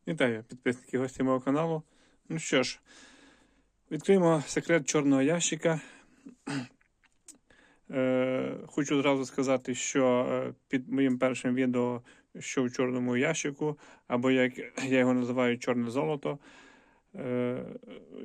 Вітаю, підписники, гості мого каналу. Ну що ж, відкриємо секрет чорного ящика. Хочу зразу сказати, що під моїм першим відео, що в чорному ящику, або як я його називаю чорне золото,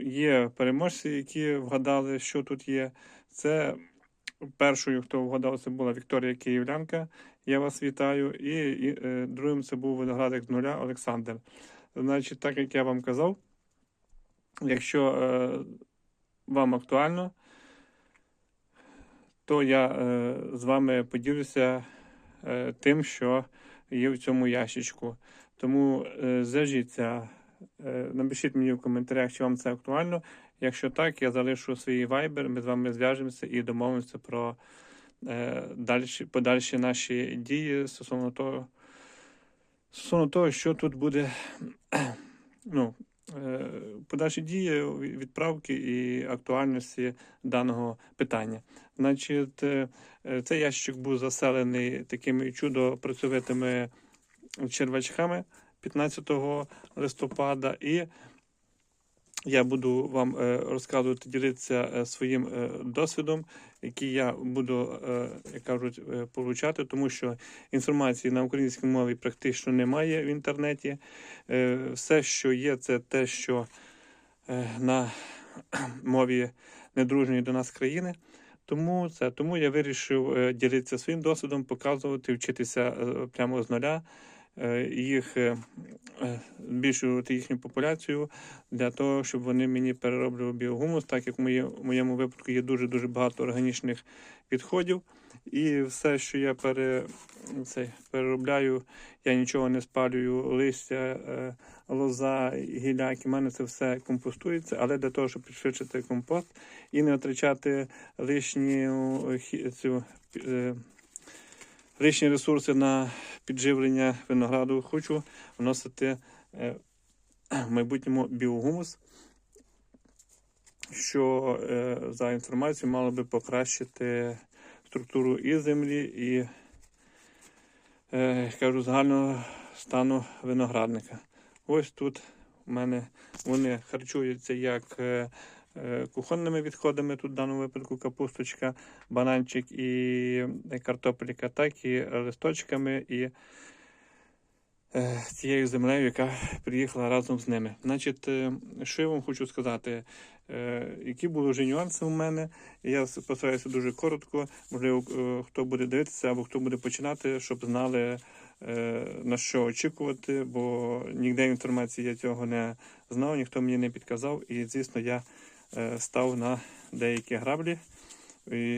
є переможці, які вгадали, що тут є. Це першою, хто вгадав, це була Вікторія Київлянка. Я вас вітаю. І другим це був виноградник з нуля Олександр. Значить, так як я вам казав, якщо вам актуально, то я з вами поділюся тим, що є в цьому ящичку. Тому зв'яжіться, напишіть мені в коментарях, чи вам це актуально. Якщо так, я залишу свій Viber, ми з вами зв'яжемося і домовимося про подальші наші дії стосовно того, що тут буде. Подальші дії, відправки і актуальності даного питання. Значить, цей ящик був заселений такими чудо-працьовитими червачками 15 листопада, і я буду вам розказувати, ділитися своїм досвідом, який я буду, як кажуть, получати, тому що інформації на українській мові практично немає в інтернеті. Все, що є, це те, що на мові недружньої до нас країни. Тому я вирішив ділитися своїм досвідом, показувати, вчитися прямо з нуля, збільшувати їхню популяцію для того, щоб вони мені перероблювали біогумус, так як в моєму випадку є дуже-дуже багато органічних відходів. І все, що я переробляю, я нічого не спалюю, листя, лоза, гіляки, в мене це все компостується, але для того, щоб підшвидшити компост і не втрачати лишні ресурси на підживлення винограду, хочу вносити в майбутньому біогумус, що за інформацією мало би покращити структуру і землі, і кажу, загального стану виноградника. Ось тут у мене вони харчуються як кухонними відходами, тут в даному випадку капусточка, бананчик і картопелька, так і листочками і цією землею, яка приїхала разом з ними. Значить, що я вам хочу сказати, які були вже нюанси у мене, я постараюся дуже коротко, можливо, хто буде дивитися або хто буде починати, щоб знали, на що очікувати, бо ніде інформації я цього не знав, ніхто мені не підказав, і, звісно, я став на деякі граблі,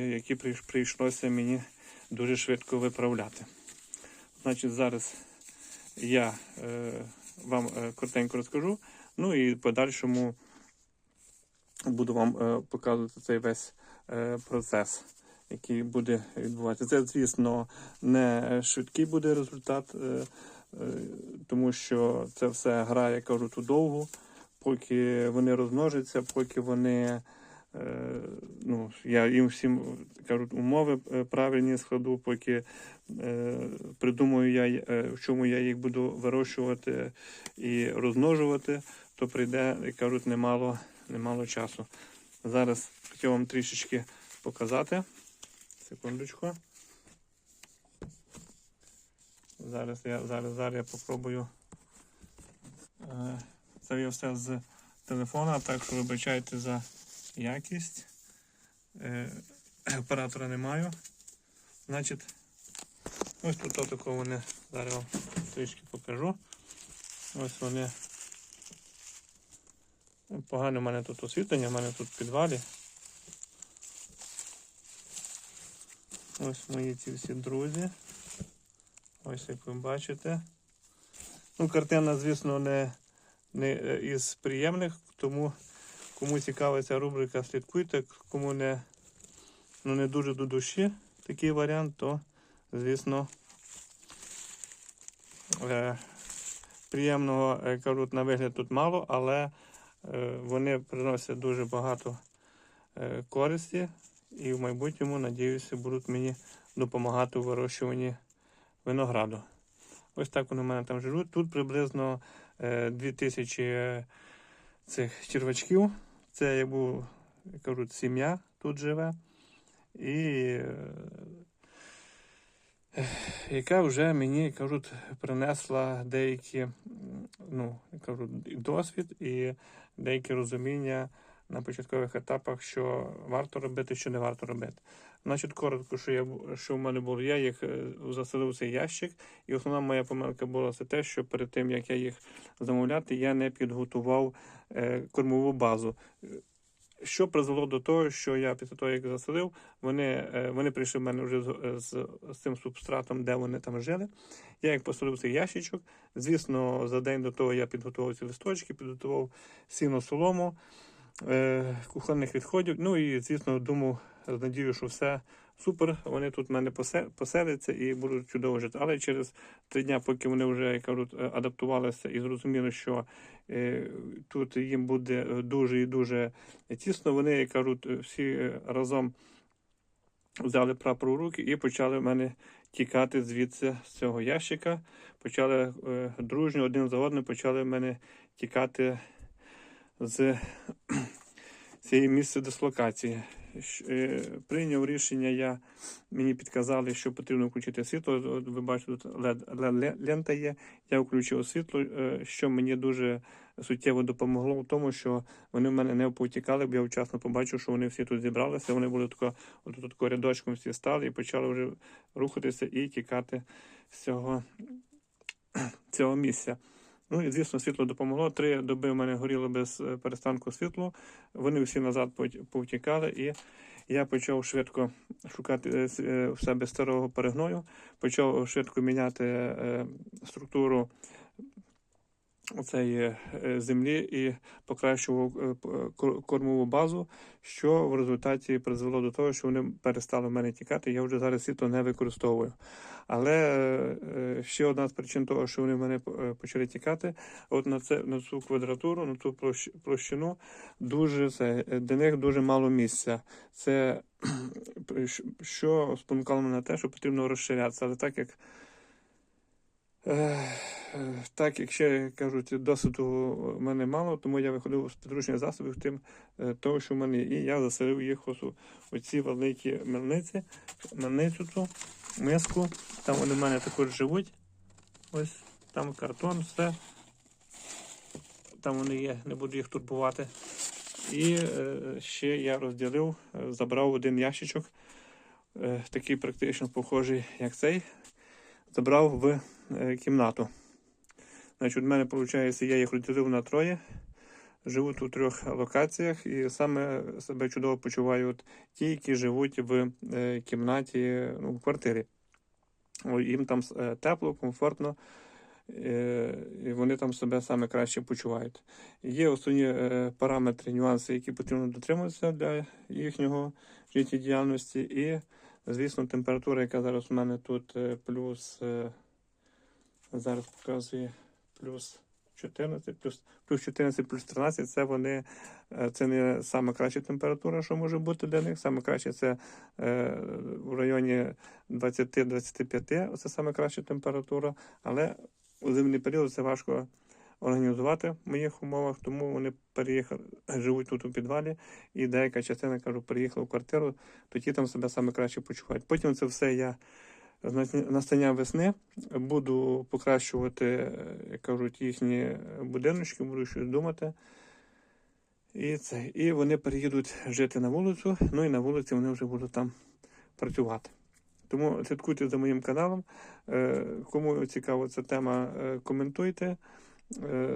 які прийшлося мені дуже швидко виправляти. Значить, зараз я вам коротенько розкажу, ну і в подальшому буду вам показувати цей весь процес, який буде відбуватися. Це, звісно, не швидкий буде результат, тому що це все гра, я кажу, ту довгу, поки вони розмножаться, поки вони, я їм всім, кажуть, умови правильні складу, поки придумаю я, в чому я їх буду вирощувати і розмножувати, то прийде, як кажуть, немало часу. Зараз хотів вам трішечки показати. Секундочку. Зараз я попробую. Це я все з телефона, так що вибачайте за якість. Оператора не маю. Значить, ось тут отако вони, зараз вам трішки покажу. Ось вони. Погано в мене тут освітлення, в мене тут в підвалі. Ось мої ці всі друзі. Ось як ви бачите. Картина, звісно, не із приємних, тому кому цікава ця рубрика, слідкуйте, кому не дуже до душі такий варіант, то, звісно, приємного, кажуть, на вигляд тут мало, але вони приносять дуже багато користі і в майбутньому, надіюся, будуть мені допомагати у вирощуванні винограду. Ось так вони в мене там живуть. Тут приблизно 2000 цих червачків. Це, як був, кажуть, сім'я тут живе. І яка вже мені, кажуть, принесла деякі, кажуть, досвід і деякі розуміння на початкових етапах, що варто робити, що не варто робити. Значить, коротко, що в мене було, я їх заселив цей ящик, і основна моя помилка була це те, що перед тим, як я їх замовляти, я не підготував кормову базу. Що призвело до того, що я після того, як заселив, вони прийшли в мене вже з цим субстратом, де вони там жили. Я їх поселив в цей ящичок. Звісно, за день до того я підготував ці листочки, підготував сіно, солому, кухонних відходів. Ну і, звісно, думав, з надією, що все супер, вони тут в мене поселяться і будуть чудово жити. Але через 3 дні, поки вони вже, як кажуть, адаптувалися і зрозуміли, що тут їм буде дуже і дуже тісно, вони, як кажуть, всі разом взяли прапор у руки і почали в мене тікати звідси з цього ящика. Почали дружньо один за одним почали в мене тікати з цієї місця дислокації. Прийняв рішення, мені підказали, що потрібно включити світло. Ви бачите, тут LED-лента є. Я включив світло, що мені дуже суттєво допомогло в тому, що вони в мене не повтікали, бо я вчасно побачив, що вони всі тут зібралися. Вони були тако рядочком всі стали і почали вже рухатися і тікати з цього місця. Ну і, звісно, світло допомогло. 3 доби в мене горіло без перестанку світло. Вони всі назад повтікали, і я почав швидко шукати в себе старого перегною, почав швидко міняти структуру цієї землі і покращував кормову базу, що в результаті призвело до того, що вони перестали в мене тікати. Я вже зараз світло не використовую. Але ще одна з причин того, що вони в мене почали тікати, от на цю квадратуру, на цю площину, для них дуже мало місця. Це що спонукало мене на те, що потрібно розширятися. Але так як ще, кажуть, досвіду в мене мало, тому я виходив з підручних засобів тим того, що в мене є. І я заселив їх у ці великі мельницю цю, миску. Там вони в мене також живуть. Ось, там картон, все. Там вони є, не буду їх турбувати. І ще я розділив, забрав один ящичок, такий практично похожий, як цей, забрав в кімнату. Значить, у мене, виходить, я їх розділив на 3, живу тут у 3 локаціях і саме себе чудово почуваю ті, які живуть в кімнаті, в квартирі. Їм там тепло, комфортно, і вони там себе саме краще почувають. Є основні параметри, нюанси, які потрібно дотримуватися для їхнього життєдіяльності. І, звісно, температура, яка зараз у мене тут зараз показує плюс 14, плюс 14, плюс 13, це не саме краща температура, що може бути для них. Саме краще це в районі 20-25, це саме краща температура, але у зимний період це важко організувати в моїх умовах, тому вони живуть тут у підвалі, і деяка частина, кажу, переїхала в квартиру, то ті там себе саме краще почувають. Потім це все я з настання весни буду покращувати, як кажуть, їхні будиночки, буду щось думати. І вони переїдуть жити на вулицю, ну і на вулиці вони вже будуть там працювати. Тому слідкуйте за моїм каналом. Кому цікава ця тема, коментуйте,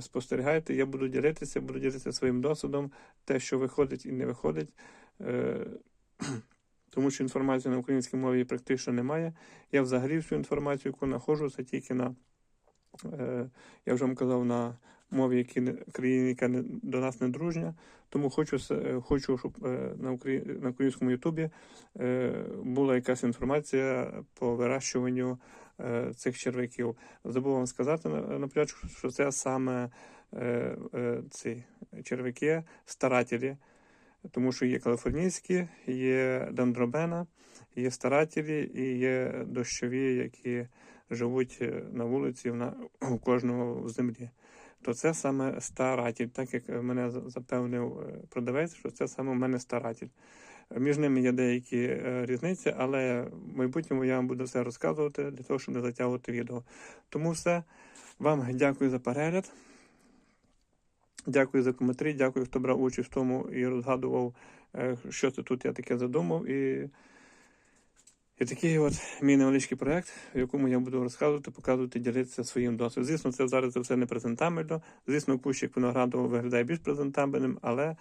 спостерігайте. Я буду ділитися своїм досвідом, те, що виходить і не виходить. Тому що інформації на українській мові практично немає. Я взагалі всю інформацію, яку знаходжу, це тільки я вже вам казав, на мові країни, яка до нас не дружня. Тому хочу, щоб на українському ютубі була якась інформація по вирощуванню цих черв'яків. Забув вам сказати на початку, що це саме ці черв'яки старателі. Тому що є каліфорнійські, є дендробена, є старателі і є дощові, які живуть на вулиці у кожного в землі. то це саме старатель, так як мене запевнив продавець, що це саме у мене старатель. Між ними є деякі різниці, але в майбутньому я вам буду все розказувати для того, щоб не затягувати відео. Тому все. Вам дякую за перегляд. Дякую за коментарі, дякую, хто брав участь в тому і розгадував, що це тут я таке задумав. І такий от мій невеличкий проєкт, в якому я буду розказувати, показувати, ділитися своїм досвідом. Звісно, це зараз це все не презентабельно. Звісно, кущик винограду виглядає більш презентабельним, але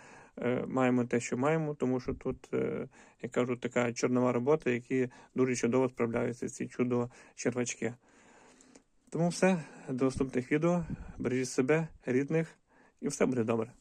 маємо те, що маємо, тому що тут, як кажуть, така чорнова робота, які дуже чудово справляються ці чудо-червачки. Тому все, до наступних відео. Бережіть себе, рідних, і все буде добре.